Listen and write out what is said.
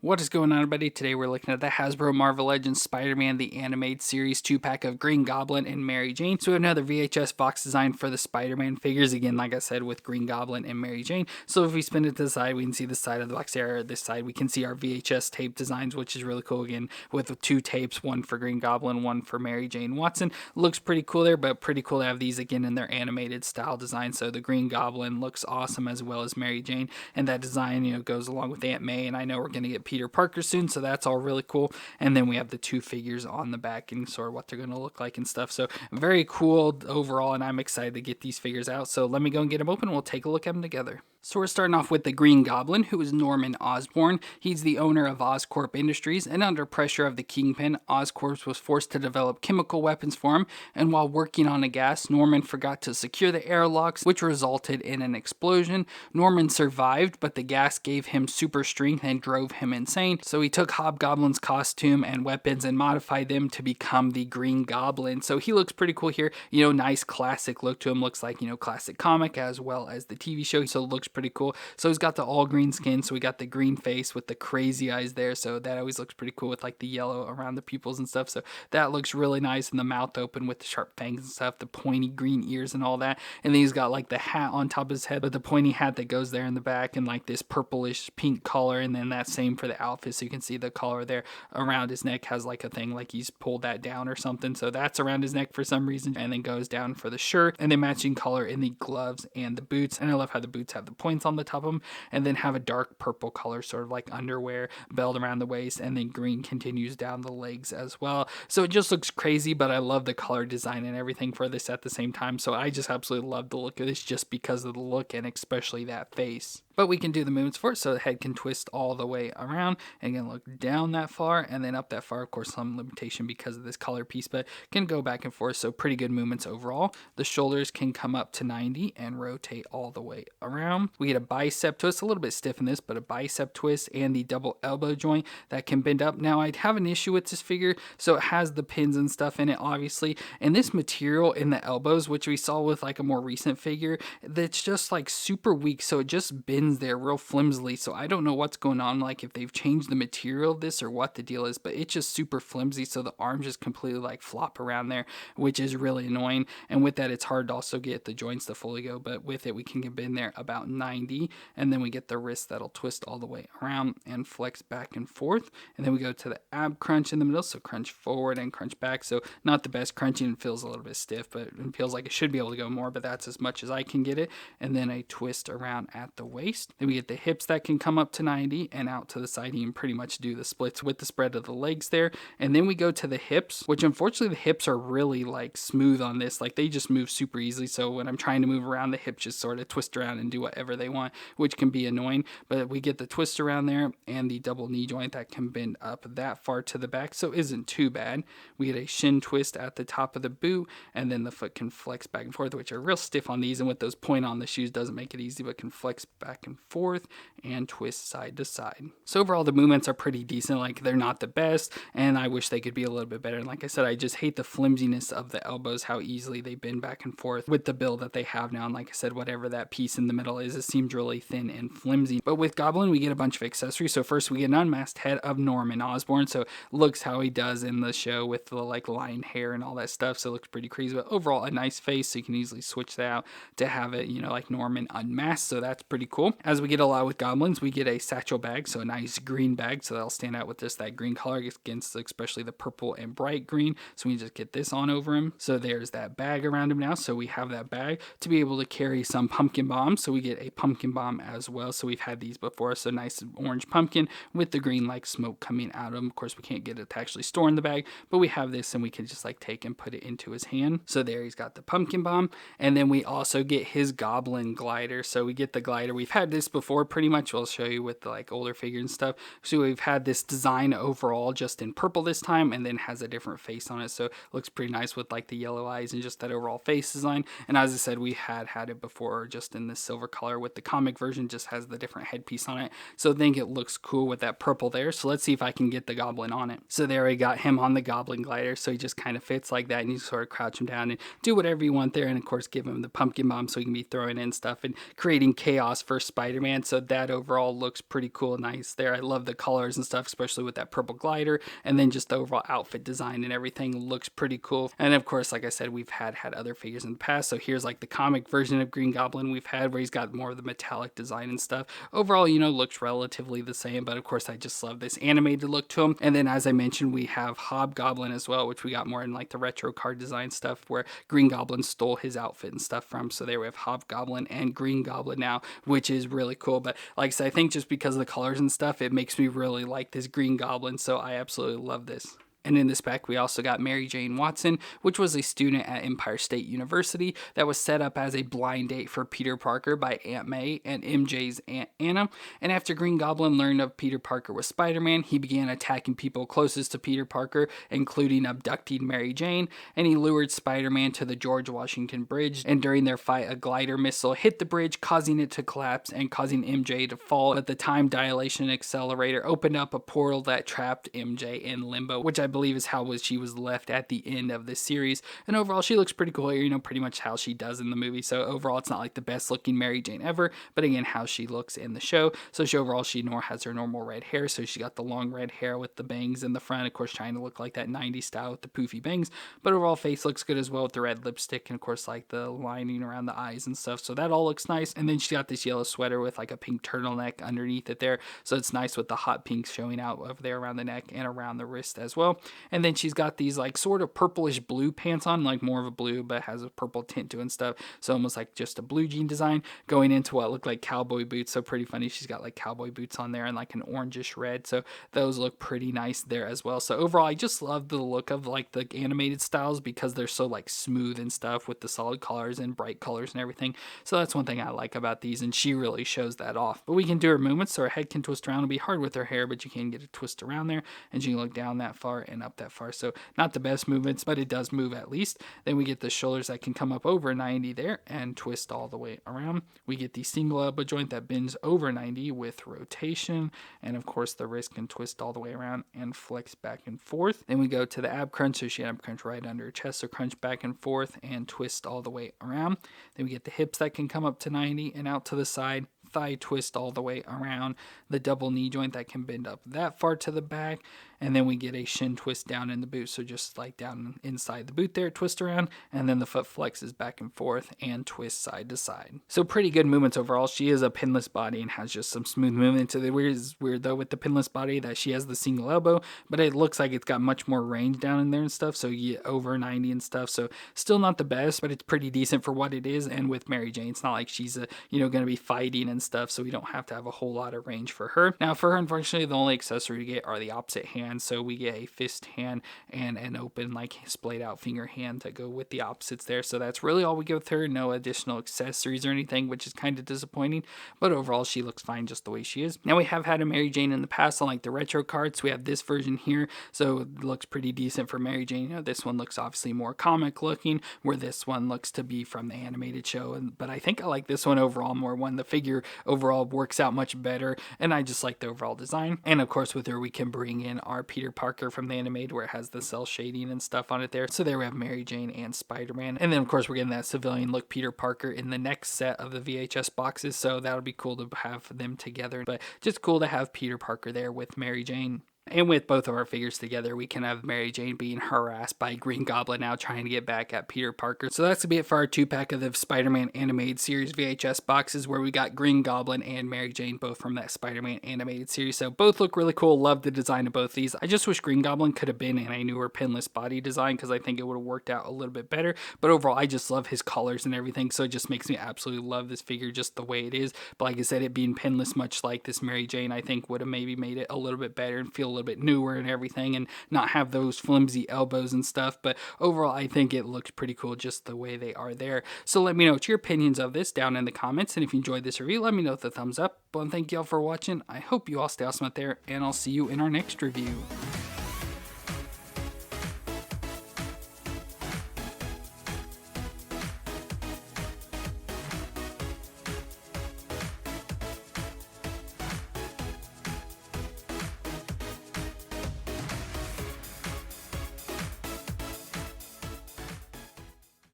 What is going on, everybody? Today we're looking at the Hasbro Marvel Legends Spider-Man The Animated Series 2-pack of Green Goblin and Mary Jane. So we have another VHS box design for the Spider-Man figures, again, like I said, with Green Goblin and Mary Jane. So if we spin it to the side, we can see the side of the box there, or this side, we can see our VHS tape designs, which is really cool, again, with two tapes, one for Green Goblin, one for Mary Jane Watson. Looks pretty cool there, but pretty cool to have these, again, in their animated style design. So the Green Goblin looks awesome, as well as Mary Jane, and that design, goes along with Aunt May, and I know we're going to get Peter Parker soon, so that's all really cool. And then we have the two figures on the back and sort of what they're going to look like and stuff. So very cool overall, and I'm excited to get these figures out. So let me go and get them open, and we'll take a look at them together. So we're starting off with the Green Goblin, who is Norman Osborn. He's the owner of Oscorp Industries, and under pressure of the Kingpin, Oscorp was forced to develop chemical weapons for him, and while working on a gas, Norman forgot to secure the airlocks, which resulted in an explosion. Norman survived, but the gas gave him super strength and drove him insane, so he took Hobgoblin's costume and weapons and modified them to become the Green Goblin. So he looks pretty cool here, nice classic look to him, looks like, classic comic as well as the TV show, so it looks pretty cool. So he's got the all green skin, so we got the green face with the crazy eyes there, so that always looks pretty cool with like the yellow around the pupils and stuff, so that looks really nice, and the mouth open with the sharp fangs and stuff, the pointy green ears and all that. And then he's got like the hat on top of his head with the pointy hat that goes there in the back, and like this purplish pink collar, and then that same for the outfit, so you can see the collar there around his neck has like a thing like he's pulled that down or something, so that's around his neck for some reason, and then goes down for the shirt, and then matching color in the gloves and the boots. And I love how the boots have the points on the top of them, and then have a dark purple color, sort of like underwear, belt around the waist, and then green continues down the legs as well. So it just looks crazy, but I love the color design and everything for this at the same time, so I just absolutely love the look of this just because of the look and especially that face. But we can do the movements for it, so the head can twist all the way around, and again, look down that far and then up that far. Of course, some limitation because of this collar piece, but can go back and forth, so pretty good movements overall. The shoulders can come up to 90 and rotate all the way around. We get a bicep twist, a little bit stiff in this, but a bicep twist, and the double elbow joint that can bend up. Now, I'd have an issue with this figure, so it has the pins and stuff in it, obviously, and this material in the elbows, which we saw with like a more recent figure, that's just like super weak, so it just bends there real flimsily. So I don't know what's going on, like if they've changed the material of this or what the deal is, but it's just super flimsy, so the arms just completely like flop around there, which is really annoying. And with that, it's hard to also get the joints to fully go, but with it we can get in there about 90, and then we get the wrist that'll twist all the way around and flex back and forth. And then we go to the ab crunch in the middle, so crunch forward and crunch back. So not the best crunching, it feels a little bit stiff, but it feels like it should be able to go more, but that's as much as I can get it. And then a twist around at the waist. Then we get the hips that can come up to 90 and out to the side. You can pretty much do the splits with the spread of the legs there. And then we go to the hips, which unfortunately the hips are really like smooth on this. Like they just move super easily. So when I'm trying to move around, the hips just sort of twist around and do whatever they want, which can be annoying. But we get the twist around there and the double knee joint that can bend up that far to the back. So it isn't too bad. We get a shin twist at the top of the boot, and then the foot can flex back and forth, which are real stiff on these. And with those point on the shoes doesn't make it easy, but can flex back and forth and twist side to side. So overall the movements are pretty decent. Like they're not the best, and I wish they could be a little bit better. And like I said, I just hate the flimsiness of the elbows, how easily they bend back and forth with the build that they have now. And like I said, whatever that piece in the middle is, it seems really thin and flimsy. But with Goblin we get a bunch of accessories. So first we get an unmasked head of Norman Osborn, so looks how he does in the show with the like lion hair and all that stuff, so it looks pretty crazy. But overall a nice face, so you can easily switch that out to have it like Norman unmasked, so that's pretty cool. As we get a lot with Goblins, we get a satchel bag, so a nice green bag, so that'll stand out with just that green color against especially the purple and bright green, so we just get this on over him. So there's that bag around him now, so we have that bag to be able to carry some pumpkin bombs, so we get a pumpkin bomb as well. So we've had these before, so nice orange pumpkin with the green like smoke coming out of them. Of course we can't get it to actually store in the bag, but we have this and we can just like take and put it into his hand. So there he's got the pumpkin bomb, and then we also get his Goblin glider. So we get the glider, we've had this before pretty much, we'll show you with the like older figures and stuff. So we've had this design overall just in purple this time, and then has a different face on it, so it looks pretty nice with like the yellow eyes and just that overall face design. And as I said, we had it before just in this silver color, with the comic version just has the different headpiece on it, so I think it looks cool with that purple there. So let's see if I can get the Goblin on it. So there we got him on the Goblin glider, so he just kind of fits like that, and you sort of crouch him down and do whatever you want there, and of course give him the pumpkin bomb so he can be throwing in stuff and creating chaos for Spider-Man, so that overall looks pretty cool, nice there. I love the colors and stuff, especially with that purple glider, and then just the overall outfit design and everything looks pretty cool. And of course, like I said, we've had other figures in the past, so here's like the comic version of Green Goblin we've had, where he's got more of the metallic design and stuff. Overall, you know, looks relatively the same, but of course I just love this animated look to him. And then as I mentioned, we have Hobgoblin as well, which we got more in like the retro card design stuff, where Green Goblin stole his outfit and stuff from. So there we have Hobgoblin and Green Goblin now, which is really cool. But like I said, I think just because of the colors and stuff, it makes me really like this Green Goblin, so I absolutely love this. And in this pack, we also got Mary Jane Watson, which was a student at Empire State University that was set up as a blind date for Peter Parker by Aunt May and MJ's Aunt Anna. And after Green Goblin learned of Peter Parker was Spider-Man, he began attacking people closest to Peter Parker, including abducting Mary Jane, and he lured Spider-Man to the George Washington Bridge. And during their fight, a glider missile hit the bridge, causing it to collapse and causing MJ to fall. But the time dilation accelerator opened up a portal that trapped MJ in limbo, which I believe is how she was left at the end of this series. And overall, she looks pretty cool here, you know, pretty much how she does in the movie. So overall, it's not like the best looking Mary Jane ever, but again, how she looks in the show. So overall, she has her normal red hair, so she got the long red hair with the bangs in the front, of course trying to look like that 90s style with the poofy bangs, but overall face looks good as well with the red lipstick and of course like the lining around the eyes and stuff, so that all looks nice. And then she got this yellow sweater with like a pink turtleneck underneath it there, so it's nice with the hot pink showing out over there around the neck and around the wrist as well. And then she's got these like sort of purplish blue pants on, like more of a blue, but has a purple tint to it and stuff. So almost like just a blue jean design going into what look like cowboy boots. So pretty funny. She's got like cowboy boots on there and like an orangish red. So those look pretty nice there as well. So overall, I just love the look of like the animated styles because they're so like smooth and stuff with the solid colors and bright colors and everything. So that's one thing I like about these, and she really shows that off. But we can do her movements, so her head can twist around. It'll be hard with her hair, but you can get a twist around there, and she can look down that far and up that far. So not the best movements, but it does move at least. Then we get the shoulders that can come up over 90 there and twist all the way around. We get the single elbow joint that bends over 90 with rotation, and of course the wrist can twist all the way around and flex back and forth. Then we go to the ab crunch, so she had ab crunch right under her chest, so crunch back and forth and twist all the way around. Then we get the hips that can come up to 90 and out to the side, thigh twist all the way around, the double knee joint that can bend up that far to the back, and then we get a shin twist down in the boot, so just like down inside the boot there, twist around, and then the foot flexes back and forth and twists side to side. So pretty good movements overall. She is a pinless body and has just some smooth movement to the weird though with the pinless body that she has the single elbow, but it looks like it's got much more range down in there and stuff, so you get over 90 and stuff. So still not the best, but it's pretty decent for what it is. And with Mary Jane, it's not like she's going to be fighting and stuff, so we don't have to have a whole lot of range for her. Now for her, unfortunately, the only accessory we get are the opposite hands, so we get a fist hand and an open like splayed out finger hand to go with the opposites there. So that's really all we get with her. No additional accessories or anything, which is kind of disappointing, but overall she looks fine just the way she is. Now we have had a Mary Jane in the past on like the retro cards. We have this version here, so it looks pretty decent for Mary Jane. You know, this one looks obviously more comic looking, where this one looks to be from the animated show, but I think I like this one overall more. One, the figure overall works out much better, and I just like the overall design. And of course with her we can bring in our Peter Parker from the animated, where it has the cell shading and stuff on it there. So there we have Mary Jane and Spider-Man, and then of course we're getting that civilian look Peter Parker in the next set of the VHS boxes, so that'll be cool to have them together. But just cool to have Peter Parker there with Mary Jane. And with both of our figures together, we can have Mary Jane being harassed by Green Goblin now, trying to get back at Peter Parker. So that's going to be it for our 2-pack of the Spider-Man animated series VHS boxes, where we got Green Goblin and Mary Jane, both from that Spider-Man animated series. So both look really cool. Love the design of both these. I just wish Green Goblin could have been in a newer pinless body design, because I think it would have worked out a little bit better. But overall, I just love his colors and everything, so it just makes me absolutely love this figure just the way it is. But like I said, it being pinless, much like this Mary Jane, I think would have maybe made it a little bit better and feel a little bit newer and everything, and not have those flimsy elbows and stuff. But overall, I think it looks pretty cool just the way they are there. So let me know what your opinions of this down in the comments, and if you enjoyed this review, let me know with a thumbs up. Well, thank you all for watching. I hope you all stay awesome out there, and I'll see you in our next review.